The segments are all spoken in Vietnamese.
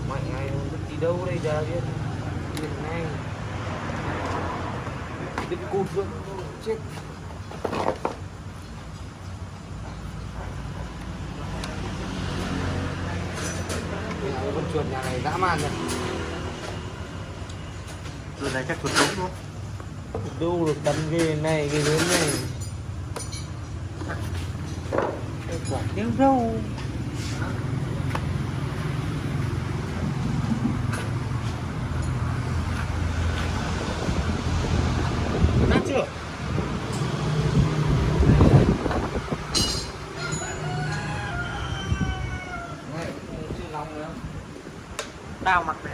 Mạnh ai đi đâu đây ra biết việc này đứt cụt luôn chết. Con chuột nhà này dã man rồi. Chuột này chắc chuột đúng luôn. Đâu được tầm cái này cái lớn này. Quả tiếng râu. Nát chưa? Này, chưa nóng nữa. Tao mặc này.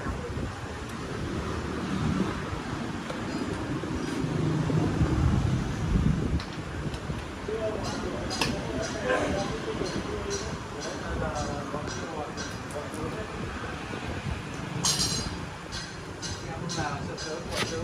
Nào, sớm sớm.